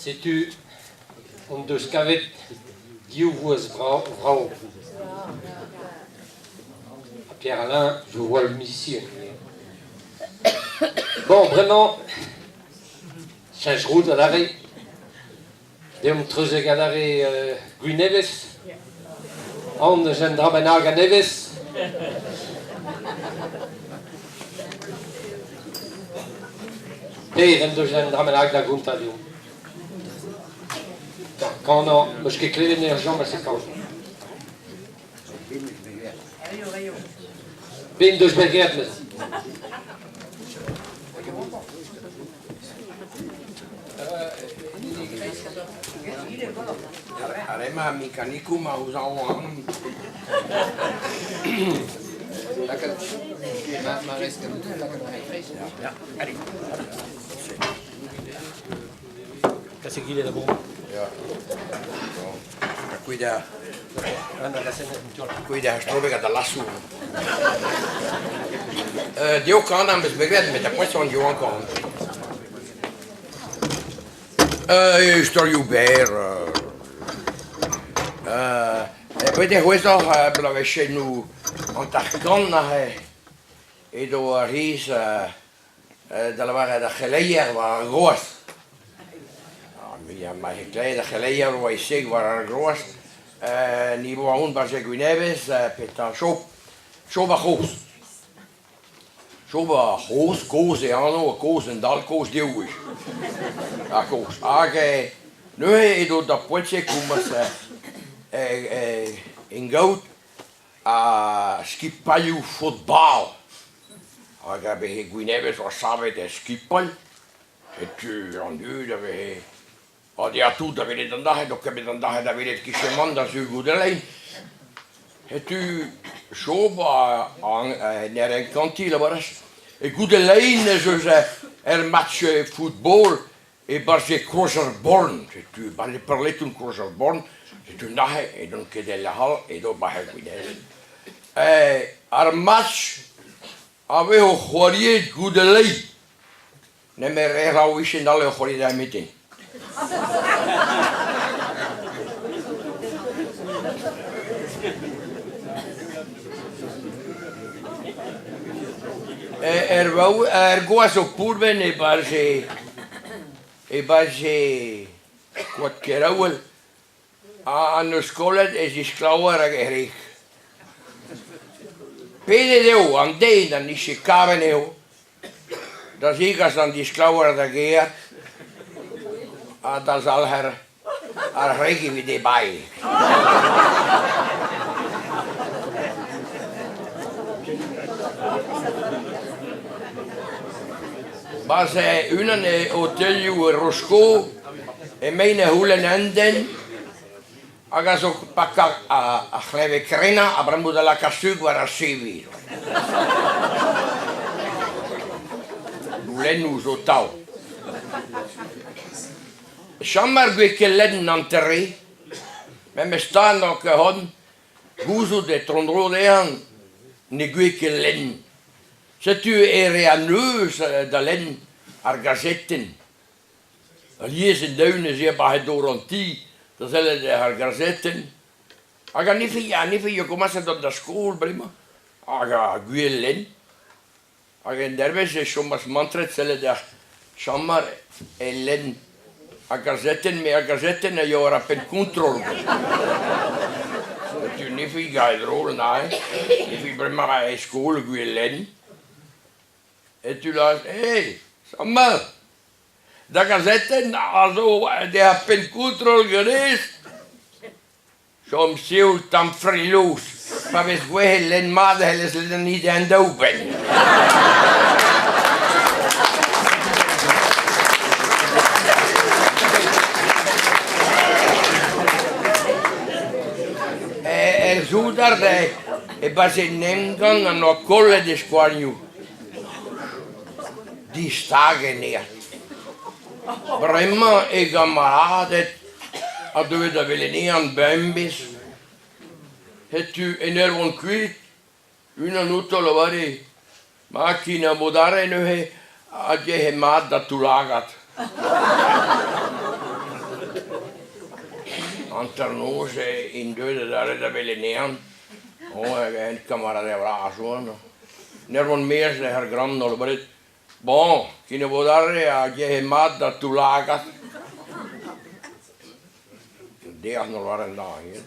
Sais-tu, om de skavet diouvoise vrao. Pierre Alain, je vois le musicien. Bon, vraiment, change-route à l'arrêt. Dem treuze gadare Guineves. On gendra benaga Neves. Peren de gendra benaga gunta dium. Quand on a, moi je suis clé d'énergie, mais c'est quand. Ben de Bergert, mais. Arema mecanico ma usavo Ma resta la ja, allez. Qu'est-ce qu'il est là-bas? Ja. Cuida strobiga da lasso. Dio kan aan besbegrijpen met de question Johan kan. Stel je bij. Weet je hoe is dat? We zijn nu aan het gaan en door hier dat waren de geleer waren groot. Ja, maar de geleer waar je zegt waren groot. Niveau on was ik Guineves, petan shoba groß. Shoba groß ja no groß en dal groß deuis. Ja groß. Age nu he do da potje kumas in goud a skipalju voetbal. Age be Guineves was sabe de skipal. Et on nu da we ja, toen dat weet ik dan dag, dat heb ik dan dag, dat weet ik kies man, dat is uw goede lijn. Het u zo naar een kantine was. Een goede lijn is dus een match voetbal. En waar ze Crosserborn, het u waar je parle toen Crosserborn, het u dag en dan kun je de hal en dan mag ik weer. Een match, we horen je goede lijn. Nee, maar er al is en alle hoor je daar meteen. Er goes op Purben e barge wat kerouwel aan de school is die klauwer gerecht. PDDO aan de dan is je kabeneo. Dat zie ik als dan die klauwer dat geeft. Dan zal haar regie weer erbij. Maar ze een hotel Roscoe en mijn hoelen handen. Aga zo pakka a chleve krena, abrambu de la casug waar er zeewier. Lenu zo touw. Schammar gweke ledden aan terre. Men me staan nog gehad. Goezo de trondrode aan. Ne gweke ledden. Zet u neus de ledden. Ar gazetten. Hier zijn duinen zeer bij door aan die. Dat zijn de haar gazetten. Aga niet voor je kom ze tot de school brengen. Aga gweke ledden. Aga en derwijs is soms mantret zullen de schammar en ledden. A gazetten en je wordt op een controle. Dat je niet veel gaat rollen, nee. Je brengt maar naar school, je leden. En tu laat, hé, Samuel. De gazetten, also, die op een controle geweest. Soms zeeuw dan vreloos. Maar we zijn len maden, hij is niet aan de open. Zo daar e was in Engang en nog kolle de squanju. Die stagen neer. Bremma e gamaradet hadden dat willen niet aan buimbis. Het u in er won kwijt. Una nuto lo vari. Macchina modare nu he had je maat dat toelagat. Anternose in deude daar dat willen nemen. Oh, en kamera de vragen. Nervon meer de her gram no but bon, kine vodare a je mat dat tu lagat. De no waren daar hier.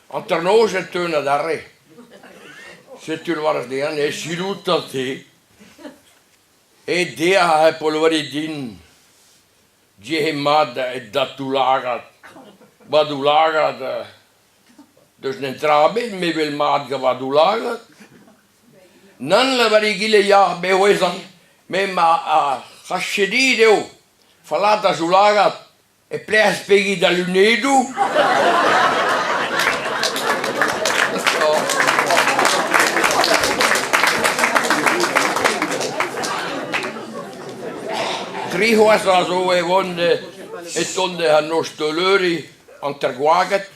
Anternose tuna darre. Se tu varas de an e siluta te. E de a polveri din. Je mat dat tu lagat. Wat u lagat. Dus een trabe me wil maat wat u lagat. Nan la varigile ja be hoizan. Me ma khashidideu. Falata zu lagat. E ples pegi da lunedu. Trihuasa zo e wonde e tonde han nostoluri anterguaget.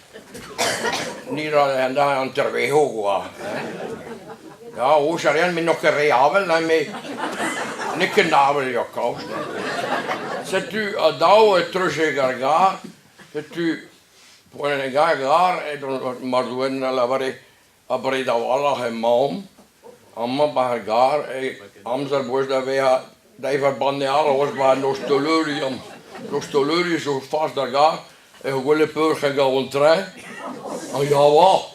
Nira en daar antervehoga. Ja, hoe zou je me nog reabel dan me nikke navel je kost. Zet u a douwe terug gargar. Zet u voor een gargar en dan maar doen la bare a breda walla he maam. Amma bargar amzer boos dat we dai verbande alle was maar nostolurium. Nostolurium zo vast daar en golle purge gaontre. Oh ja wat?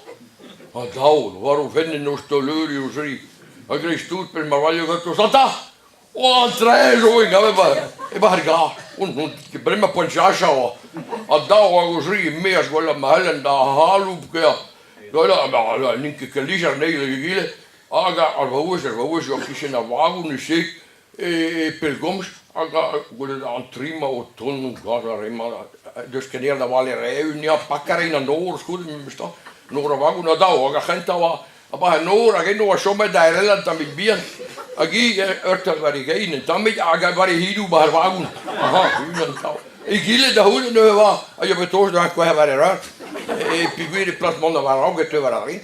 Wat nou? Waarom vinden nostolurium zie? Ik kreeg stoet per maar wel gaat zo dat. Oh, tre zo ik heb maar. Ik bargar. Und prima ponchasha. Adao was zie meer golle mahlen da halup ke. Golle maar ninke keliger nele gile. Aga alvoos op kisena wagen nu pilgrims, aga goede antrima o ton gadarima. Dus keneer dat wel reunia pakkering en noor goed me bestaan. Noor wagen na daar, aga gent dat aber noor, aga no schon met daar relent dan met bier. Agi urter waar ik heen en dan met aga waar ik hier maar wagen. Aha, dan dat. Ik gile dat hoe nu was. Je betoos dat kwam waar er. Piguire plas manda waar ook het waar erin.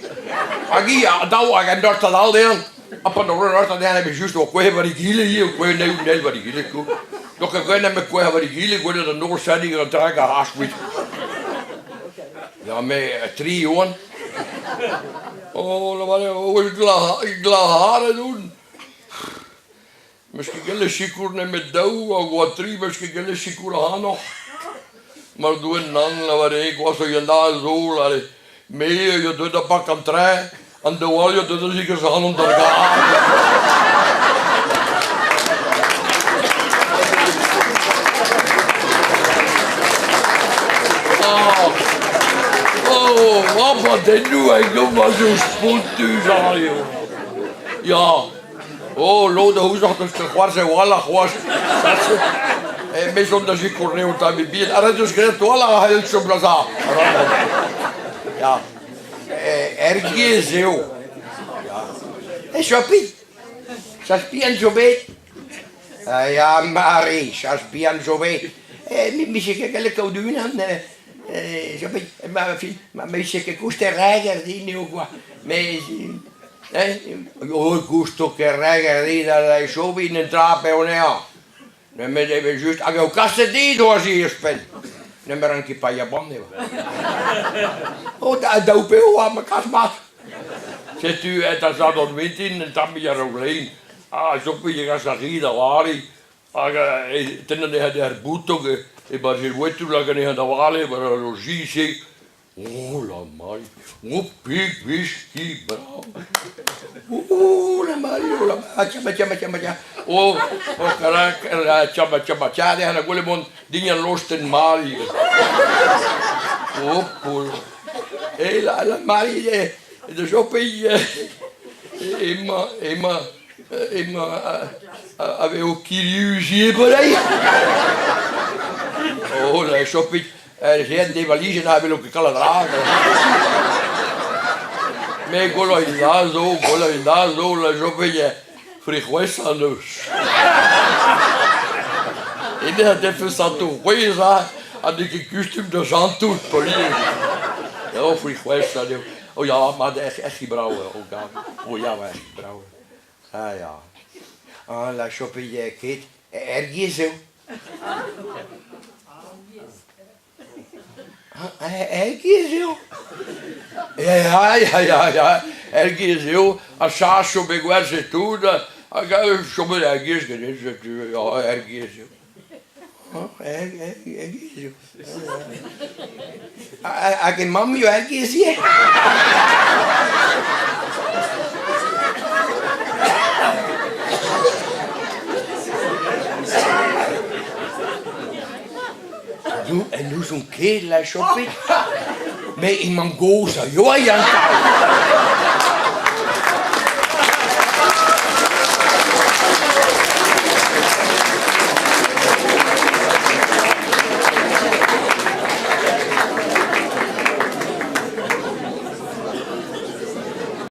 Agi dat aga dat al dan. Apa no rota de ana justo o coe varigile e o coe neu nel varigile co. Do que ganha me coe varigile goede de no sadi ga traga haswit. Ja me 3 joen. Oh, la vale o glahare doen. Misschien gelle sikur ne met dou o wat 3 misschien gelle sikur ha nog. Maar doen nan la vale ik was je na zo la me je doet dat pak aan 3. En de wal je dat zeker zijn ondergaan. Oh, wat dit nu? Ik doe maar zo spoedtuig aan, joh. Ja. Oh, lode hoe zag het er waar ze wallig was. Meestal dat je corneo daar bij bier. En dus krijgt wallig heel zo blaza. Ja. Ergens zo. Ja. Chopi. Ça spien zo beet. Ja, Marie, ça spien zo beet. Misschien kan ik ook doen aan. Chopi. Maar misschien kan ik ook rijger die nu ook wat. Oh, gusto che rijger dat is zo in een trap en ja. Dan met even juist. Als je kasten die door hier spent. Dan ben ik een paar Japan hebben. Oh, dat doe ik wel aan mijn kastmaat. Zet u en dan zat het wind in en dan ben je er ook heen. Ah, zo kun je gaan zeggen, dat waar ik. Ten de herboet ook. Ik ben hier ooit toe lagen in de wale, maar een logie zeg. Oh, la mai. Oh, pik, whisky, brouw. Oh, la mai, oh, la mai. Oh, chama, die gaan gewoon dingen los ten mari. Oh, poel. Hé, la mari, dus op Emma, avevo chirurgie per lei. Oh, la shopping, gente dei valigie non avevo che caladraga. Me quello in naso, la shopping friquessa dus. En die had even santo quesa, had ik een kostuum de zand toe, polier. Ja, friquessa. Oh ja, maar echt gebrouwen. Oh ja, maar echt gebrouwen. Ah ja. Ah, la shopping kit. Ergens zo. Erguizio. Ja. Erguizio. A saço beguarse tudo. Agora chama de erguizio. Erguizio. Erguizio. A que mami eu erguizio. En nu zo'n kerel shoppen. Met iemand gozer, joh, Jan.